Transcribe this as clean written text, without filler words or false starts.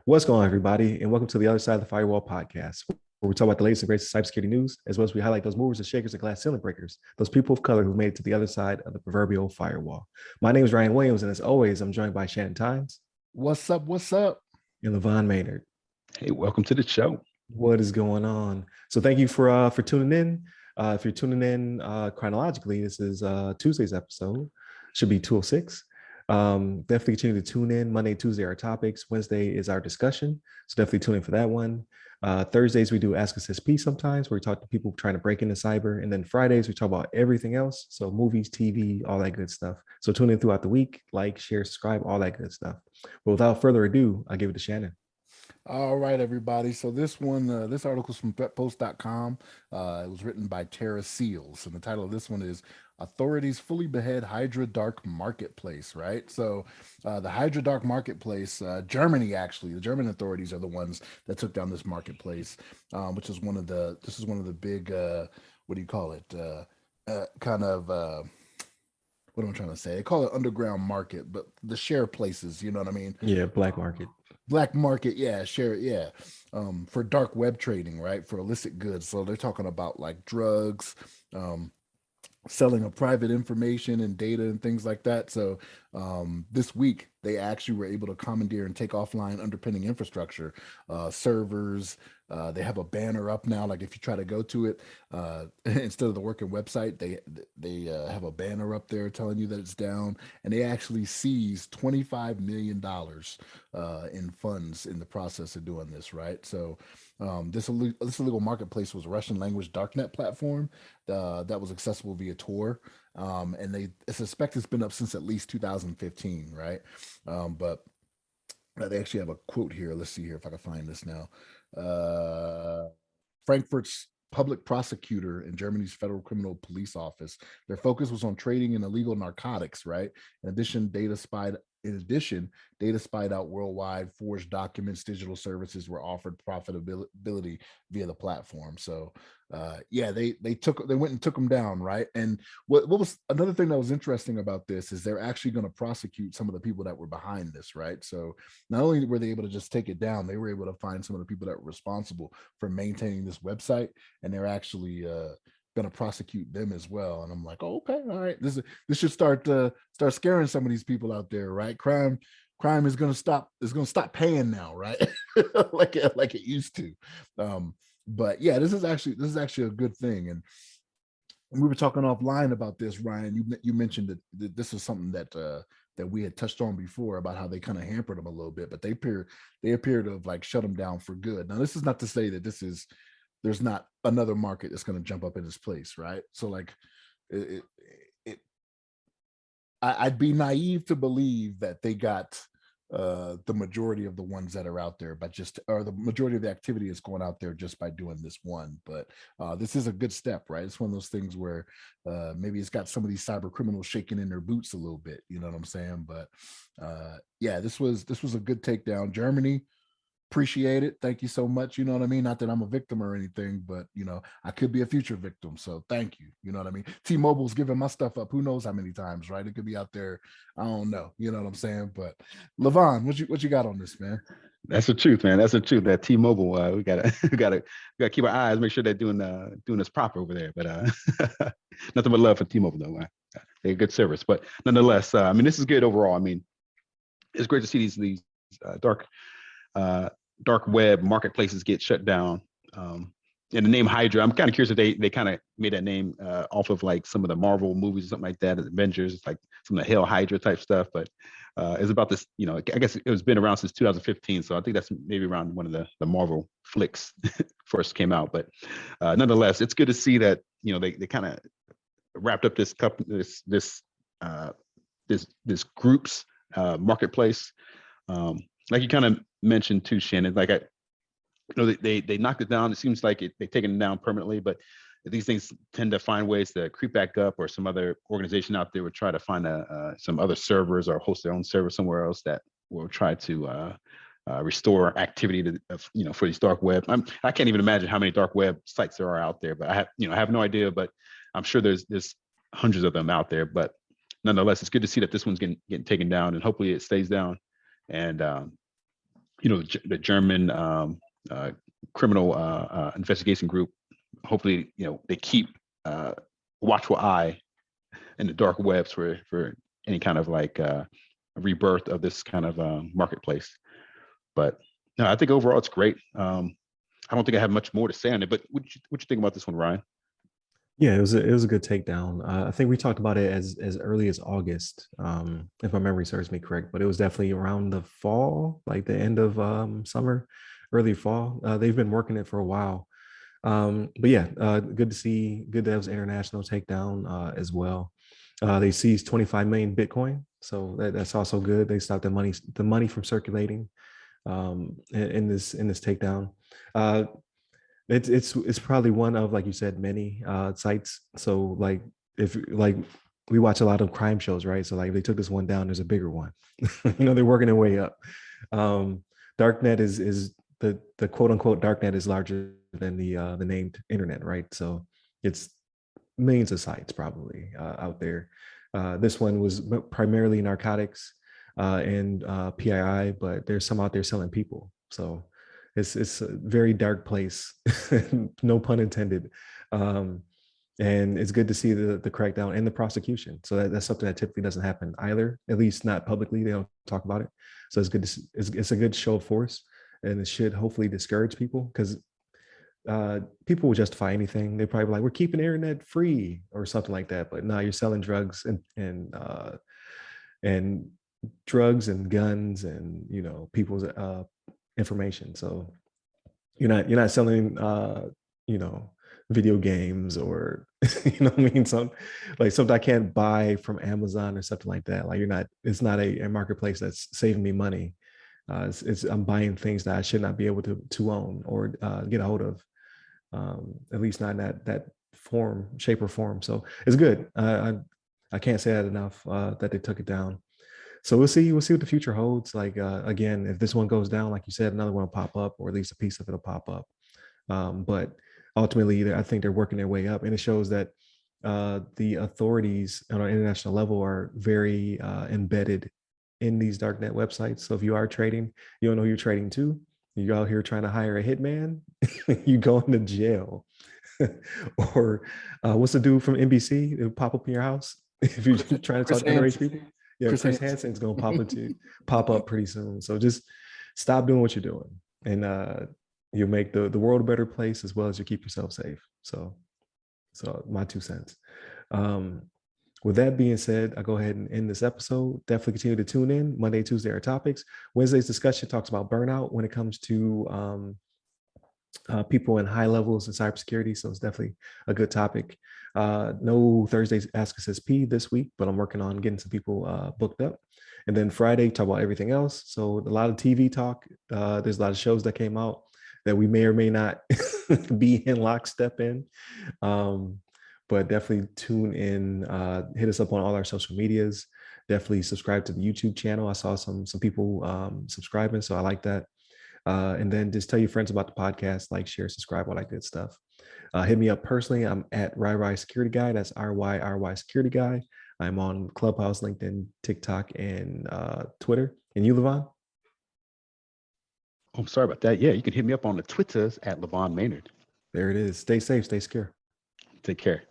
What's going on, everybody, and welcome to the Other Side of the Firewall podcast, where we talk about the latest and greatest cybersecurity news, as well as we highlight those movers and shakers and glass ceiling breakers, those people of color who made it to the other side of the proverbial firewall. My name is Ryan Williams, and as always, I'm joined by Shannon Tynes. What's up? What's up? And LeVon Maynard. Hey, welcome to the show. What is going on? So thank you for tuning in. If you're tuning in chronologically, this is Tuesday's episode. Should be 206. Definitely continue to tune in. Monday, Tuesday are our topics. Wednesday is our discussion. So definitely tune in for that one. Thursdays, we do Ask Us SP sometimes, where we talk to people trying to break into cyber. And then Fridays, we talk about everything else. So movies, TV, all that good stuff. So tune in throughout the week, like, share, subscribe, all that good stuff. But without further ado, I'll give it to Shannon. All right, everybody. So this one, this article is from threatpost.com. It was written by Tara Seals. And the title of this one is Authorities Fully Behead Hydra Dark Marketplace, right? So the Hydra Dark Marketplace, Germany, actually, the German authorities are the ones that took down this marketplace, which is one of the big, what do you call it? What am I trying to say? They call it underground market, but the share places, you know what I mean? Yeah, black market. Black market, yeah, share, yeah. For dark web trading, right? For illicit goods. So they're talking about like drugs, selling of private information and data and things like that. So this week, they actually were able to commandeer and take offline underpinning infrastructure, servers. They have a banner up now. Like if you try to go to it, instead of the working website, they have a banner up there telling you that it's down. And they actually seized $25 million in funds in the process of doing this, right? So this illegal marketplace was a Russian language Darknet platform that was accessible via Tor. And they suspect it's been up since at least 2015, right? But they actually have a quote here. Let's see here if I can find this now. Frankfurt's public prosecutor in Germany's Federal Criminal Police Office. Their focus was on trading in illegal narcotics, right? In addition, data spied out worldwide, forged documents, digital services were offered profitability via the platform. So yeah, they went and took them down, right? And what was another thing that was interesting about this is they're actually going to prosecute some of the people that were behind this, right? So not only were they able to just take it down, they were able to find some of the people that were responsible for maintaining this website, and they're actually going to prosecute them as well. And I'm like, oh, okay, all right, this should start scaring some of these people out there, right? Crime is going to stop. It's going to stop paying now, right? like it used to. But yeah, this is actually a good thing. And we were talking offline about this, Ryan. You mentioned that this is something that we had touched on before about how they kind of hampered them a little bit, but they appear to have like shut them down for good. Now, this is not to say that there's not another market that's going to jump up in its place, right? So like I'd be naive to believe that they got the majority of the ones that are out there, or the majority of the activity is going out there just by doing this one. But this is a good step, right? It's one of those things where maybe it's got some of these cyber criminals shaking in their boots a little bit, you know what I'm saying? But yeah, this was a good takedown. Germany, appreciate it. Thank you so much. You know what I mean? Not that I'm a victim or anything, but you know, I could be a future victim. So thank you. You know what I mean? T-Mobile's giving my stuff up who knows how many times, right? It could be out there. I don't know. You know what I'm saying? But LeVon, what you got on this, man? That's the truth, man. That's the truth. That T-Mobile, we gotta keep our eyes, make sure they're doing this proper over there. But nothing but love for T-Mobile though. They're a good service. But nonetheless, I mean, this is good overall. I mean, it's great to see these dark web marketplaces get shut down. And the name Hydra, I'm kind of curious if they kind of made that name off of like some of the Marvel movies or something like that, Avengers. It's like some of the Hail Hydra type stuff. But it's about this, you know, I guess it was been around since 2015. So I think that's maybe around one of the Marvel flicks first came out. But nonetheless, it's good to see that, you know, they kind of wrapped up this group's marketplace. Like you kind of mentioned too, Shannon, like they knocked it down. It seems like they've taken it down permanently, but these things tend to find ways to creep back up, or some other organization out there would try to find some other servers or host their own server somewhere else that will try to restore activity for these dark web. I can't even imagine how many dark web sites there are out there, but I have no idea, but I'm sure there's hundreds of them out there. But nonetheless, it's good to see that this one's getting taken down, and hopefully it stays down. And the German criminal investigation group, hopefully, they keep watchful eye in the dark webs for any kind of like rebirth of this kind of marketplace. But no, I think overall it's great. I don't think I have much more to say on it, but what you think about this one, Ryan? Yeah, it was a good takedown. I think we talked about it as early as August, if my memory serves me correct. But it was definitely around the fall, like the end of summer, early fall. They've been working it for a while. But yeah, good to see. Good that it was international takedown as well. They seized 25 million Bitcoin, so that's also good. They stopped the money from circulating in this takedown. It's probably one of, like you said, many sites. So like if like we watch a lot of crime shows, right? So like if they took this one down, there's a bigger one. They're working their way up. Darknet is the quote unquote darknet is larger than the named internet, right? So it's millions of sites probably out there. This one was primarily narcotics and PII, but there's some out there selling people. So it's a very dark place, no pun intended. And it's good to see the crackdown and the prosecution. So that's something that typically doesn't happen either, at least not publicly. They don't talk about it. So it's good to see, it's a good show of force, and it should hopefully discourage people, because people will justify anything. They're probably like, we're keeping the internet free or something like that. But no, you're selling drugs and drugs and guns and people's information. So you're not selling video games or what I mean, something I can't buy from Amazon or something like that. Like it's not a marketplace that's saving me money. I'm buying things that I should not be able to own or get a hold of, at least not in that form, shape, or form. So it's good. I can't say that enough, that they took it down. So we'll see what the future holds. Like again, if this one goes down, like you said, another one will pop up, or at least a piece of it'll pop up. But ultimately, I think they're working their way up, and it shows that the authorities on an international level are very embedded in these darknet websites. So if you are trading, you don't know who you're trading to. You're out here trying to hire a hitman, you go into jail. Or what's the dude from NBC? It'll pop up in your house if you're trying to talk to underage people. Yeah, Chris Hansen's gonna pop up pretty soon. So just stop doing what you're doing, and you'll make the world a better place, as well as you keep yourself safe. So my 2 cents. With that being said, I'll go ahead and end this episode. Definitely continue to tune in. Monday, Tuesday are topics. Wednesday's discussion talks about burnout when it comes to people in high levels in cybersecurity. So it's definitely a good topic. No Thursday's Ask Us SP this week, but I'm working on getting some people booked up. And then Friday, talk about everything else. So a lot of TV talk. There's a lot of shows that came out that we may or may not be in lockstep in. But definitely tune in, hit us up on all our social medias. Definitely subscribe to the YouTube channel. I saw some people subscribing, so I like that. And then just tell your friends about the podcast, like, share, subscribe, all that good stuff. Hit me up personally. I'm at RyRy Security Guy. That's RYRY Security Guy. I'm on Clubhouse, LinkedIn, TikTok, and Twitter. And you, LeVon? Oh, sorry about that. Yeah, you can hit me up on the Twitters at LeVon Maynard. There it is. Stay safe. Stay secure. Take care.